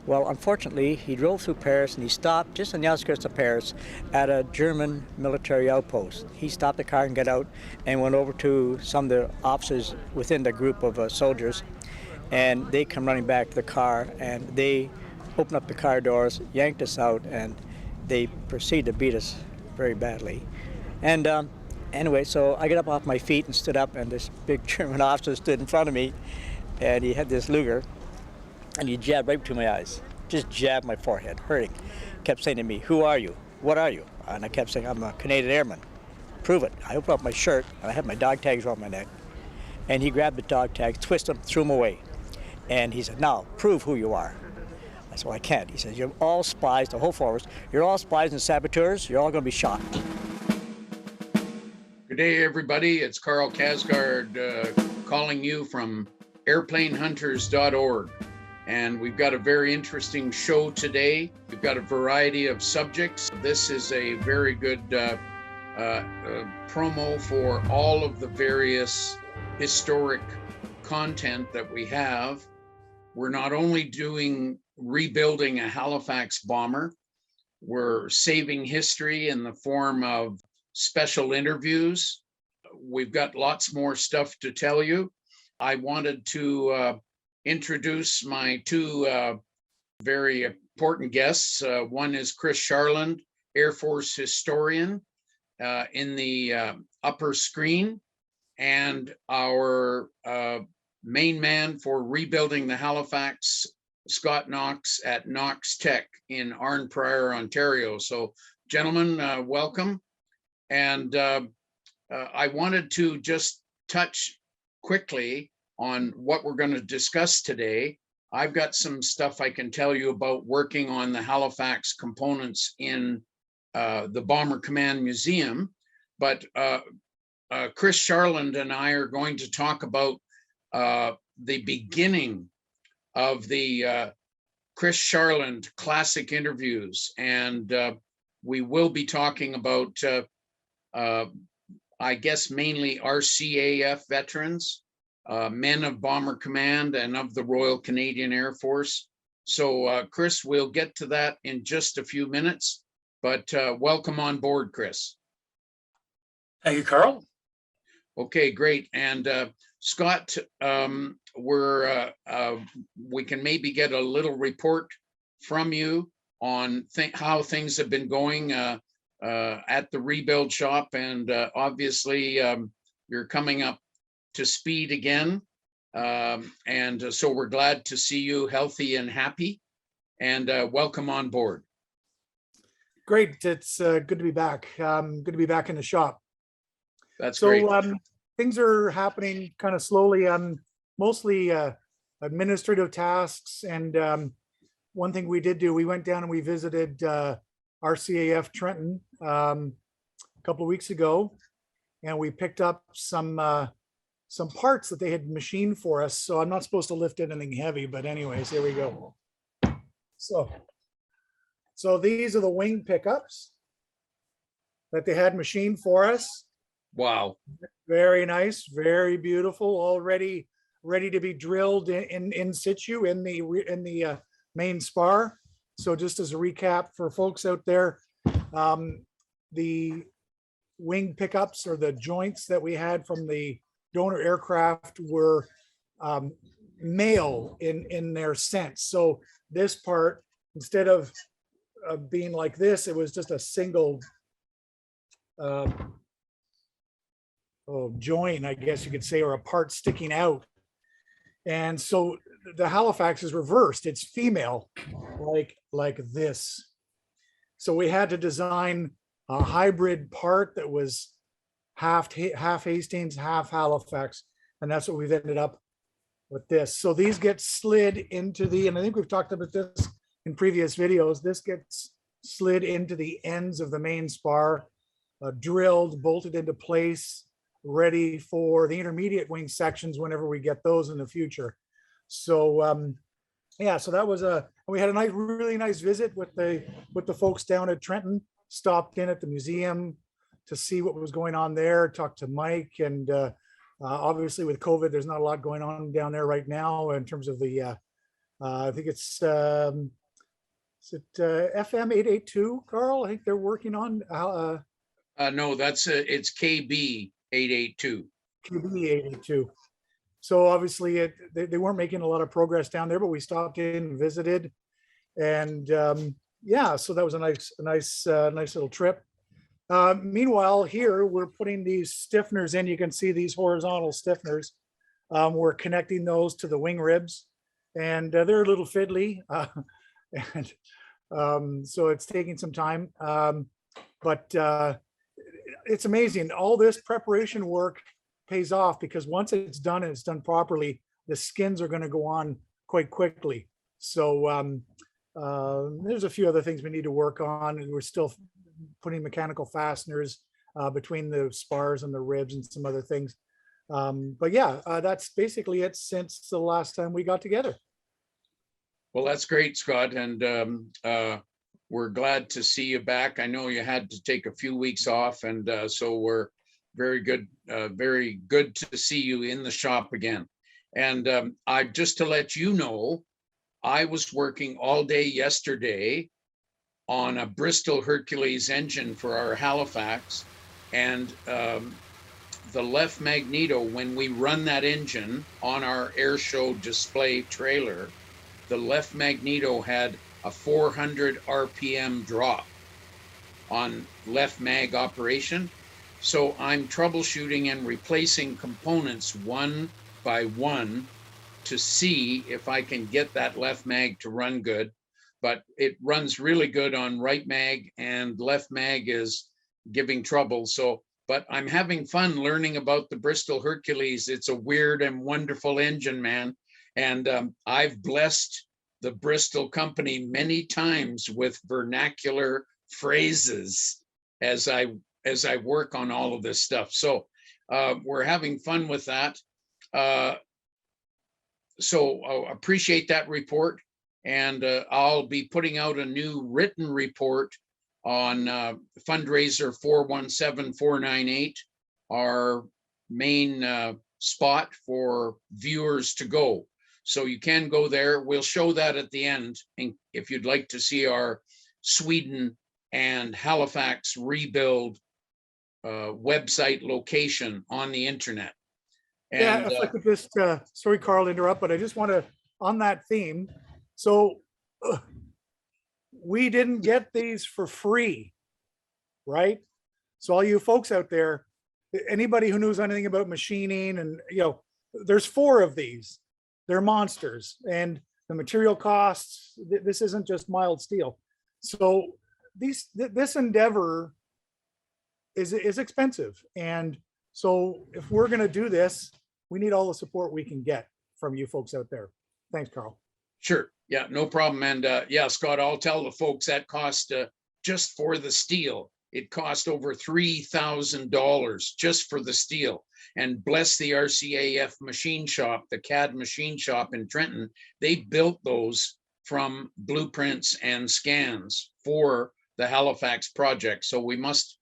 Well, unfortunately, he drove through Paris and he stopped just on the outskirts of Paris at a German military outpost. He stopped the car and got out and went over to some of the officers within the group of soldiers, and they come running back to the car and they opened up the car doors, yanked us out, and they proceeded to beat us very badly. And anyway, so I got up off my feet and stood up, and this big German officer stood in front of me, and he had this Luger, and he jabbed right between my eyes. Just jabbed my forehead, hurting. Kept saying to me, "Who are you? What are you?" And I kept saying, "I'm a Canadian airman." "Prove it." I opened up my shirt, and I had my dog tags around my neck. And he grabbed the dog tags, twisted them, threw them away. And he said, "Now, prove who you are." I said, "Well, I can't." He says, "You're all spies, the whole force. You're all spies and saboteurs. You're all going to be shot." Good day, everybody. It's Carl Kasgard calling you from airplanehunters.org. And we've got a very interesting show today. We've got a variety of subjects. This is a very good promo for all of the various historic content that we have. We're not only rebuilding a Halifax bomber, we're saving history in the form of special interviews. We've got lots more stuff to tell you. I wanted to introduce my two very important guests. One is Chris Charland, Air Force historian in the upper screen, and our main man for rebuilding the Halifax, Scott Knox at Knox Tech in Arnprior, Ontario. So gentlemen, welcome. And I wanted to just touch quickly on what we're going to discuss today. I've got some stuff I can tell you about working on the Halifax components in the Bomber Command Museum, but Chris Charland and I are going to talk about the beginning of the Chris Charland classic interviews, and we will be talking about I guess mainly RCAF veterans, men of Bomber Command and of the Royal Canadian Air Force. So Chris, we'll get to that in just a few minutes, but welcome on board, Chris. Thank you, Carl. Okay, great. And Scott, we can maybe get a little report from you on how things have been going at the rebuild shop, and obviously you're coming up to speed again, and so we're glad to see you healthy and happy, and welcome on board. Great, it's good to be back. Good to be back in the shop. That's great. Things are happening kind of slowly, mostly administrative tasks. And one thing we did do, we went down and we visited RCAF Trenton a couple of weeks ago, and we picked up some parts that they had machined for us. So I'm not supposed to lift anything heavy, but anyways, here we go. So these are the wing pickups that they had machined for us. Wow. Very nice, very beautiful, already ready to be drilled in situ in the main spar. So just as a recap for folks out there, the wing pickups, or the joints that we had from the donor aircraft, were male in their sense. So this part, instead of being like this, it was just a single joint, I guess you could say, or a part sticking out. And so the Halifax is reversed. It's female, like this. So we had to design a hybrid part that was half Hastings, half Halifax, and that's what we've ended up with this. So these get slid into and I think we've talked about this in previous videos, this gets slid into the ends of the main spar, drilled, bolted into place, ready for the intermediate wing sections whenever we get those in the future. So yeah, so that was we had a really nice visit with the folks down at Trenton. Stopped in at the museum to see what was going on there, talked to Mike, and obviously with COVID, there's not a lot going on down there right now in terms of the I think it's is it FM 882, Carl? I think they're working on No, it's KB 882. QB 882. So obviously they weren't making a lot of progress down there, but we stopped in and visited, and yeah, so that was a nice little trip. Meanwhile, here we're putting these stiffeners in. You can see these horizontal stiffeners. We're connecting those to the wing ribs, and they're a little fiddly, and so it's taking some time. But it's amazing. All this preparation work pays off, because once it's done and it's done properly, the skins are going to go on quite quickly. So there's a few other things we need to work on, and we're still putting mechanical fasteners between the spars and the ribs and some other things. But yeah, that's basically it since the last time we got together. Well, that's great, Scott, and we're glad to see you back. I know you had to take a few weeks off, and so we're very good to see you in the shop again. And just to let you know, I was working all day yesterday on a Bristol Hercules engine for our Halifax, and the left magneto, when we run that engine on our air show display trailer, the left magneto had a 400 RPM drop on left mag operation. So I'm troubleshooting and replacing components one by one to see if I can get that left mag to run good. But it runs really good on right mag, and left mag is giving trouble. So, but I'm having fun learning about the Bristol Hercules. It's a weird and wonderful engine, man. And I've blessed the Bristol company many times with vernacular phrases as I work on all of this stuff. So we're having fun with that. So appreciate that report. And I'll be putting out a new written report on fundraiser 417498, our main spot for viewers to go. So you can go there. We'll show that at the end, and if you'd like to see our Sweden and Halifax rebuild website location on the internet. And, yeah, if I could just, sorry, Carl, interrupt, but I just want to, on that theme, so we didn't get these for free, right? So all you folks out there, anybody who knows anything about machining, and there's 4 of these. They're monsters, and the material costs, this isn't just mild steel. So this endeavor is expensive. And so if we're going to do this, we need all the support we can get from you folks out there. Thanks, Carl. Sure. Yeah, no problem. And yeah, Scott, I'll tell the folks that cost just for the steel. It cost over $3,000 just for the steel. And bless the RCAF machine shop, the CAD machine shop in Trenton. They built those from blueprints and scans for the Halifax project. So we must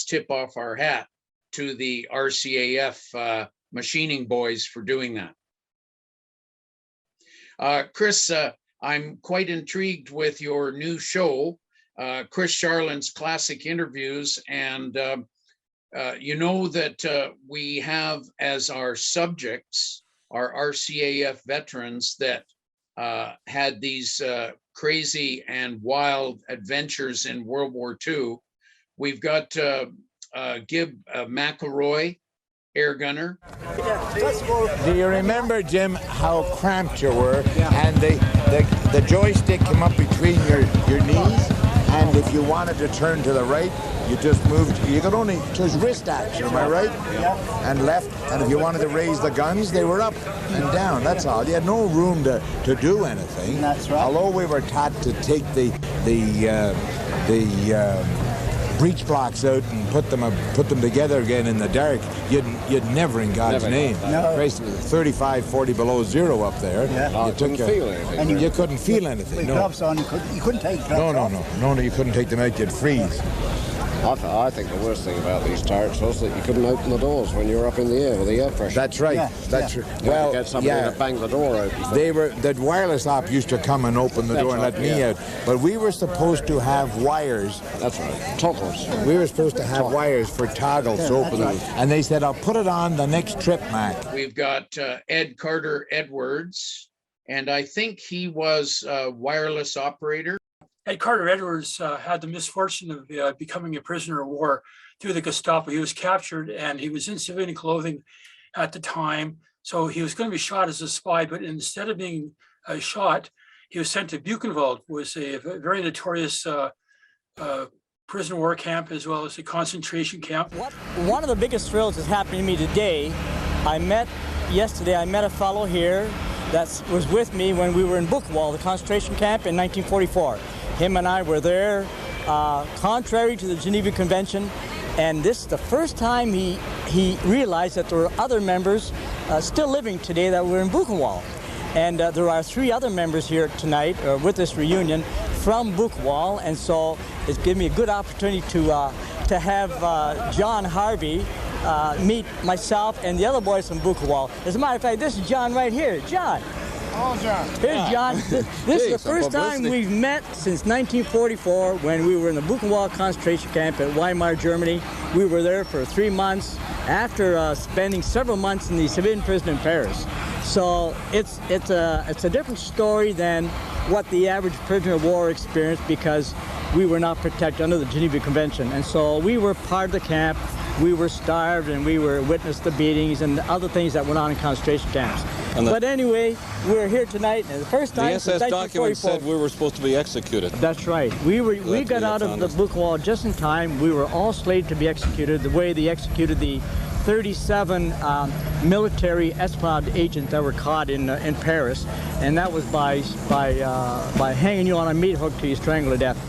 tip off our hat to the RCAF machining boys for doing that. Chris, I'm quite intrigued with your new show, Chris Charland's Classic Interviews, and you know that we have as our subjects our RCAF veterans that had these crazy and wild adventures in World War II. We've got Gib McElroy, air gunner. Do you remember, Jim, how cramped you were, and the joystick came up between your knees, and if you wanted to turn to the right, you just moved. You could only, it was wrist action, am I right? Yeah. And left, and if you wanted to raise the guns, they were up and down. That's all. You had no room to do anything. That's right. Although we were taught to take the breech blocks out and put them together again in the dark, you'd never in God's name. No. Christ, 35, 40 below zero up there. Yeah. You couldn't feel anything. And you couldn't feel anything. With gloves on, you couldn't take gloves off. No, you couldn't take them out. You'd freeze. I think the worst thing about these turrets was that you couldn't open the doors when you were up in the air with the air pressure. That's right. Yeah, That's yeah. right. You had Well, to get somebody to bang the door open. the wireless op used to come and open the door and let me out, but we were supposed to have wires. That's right. Toggles. We were supposed to have wires for toggles to open them, and they said, "I'll put it on the next trip, Mac." We've got Ed Carter Edwards, and I think he was a wireless operator. Ed Carter Edwards had the misfortune of becoming a prisoner of war through the Gestapo. He was captured and he was in civilian clothing at the time. So he was going to be shot as a spy, but instead of being shot, he was sent to Buchenwald, was a very notorious prison war camp as well as a concentration camp. One of the biggest thrills that's happening to me today, yesterday I met a fellow here that was with me when we were in Buchenwald, the concentration camp in 1944. Him and I were there, contrary to the Geneva Convention, and this is the first time he realized that there were other members still living today that were in Buchenwald. And there are 3 other members here tonight with this reunion from Buchenwald, and so it's given me a good opportunity to have John Harvey meet myself and the other boys from Buchenwald. As a matter of fact, this is John right here. John. Oh, John. Here's John. This is the first time we've met since 1944 when we were in the Buchenwald concentration camp at Weimar, Germany. We were there for 3 months after spending several months in the civilian prison in Paris. So it's a different story than what the average prisoner of war experienced because we were not protected under the Geneva Convention. And so we were part of the camp. We were starved and we were witnessed the beatings and other things that went on in concentration camps. But anyway, we're here tonight, and the first time The SS document said we were supposed to be executed. That's right. We got out of the Buchenwald just in time. We were all slated to be executed the way they executed the 37 military espionage agents that were caught in Paris, and that was by hanging you on a meat hook till you strangle to death.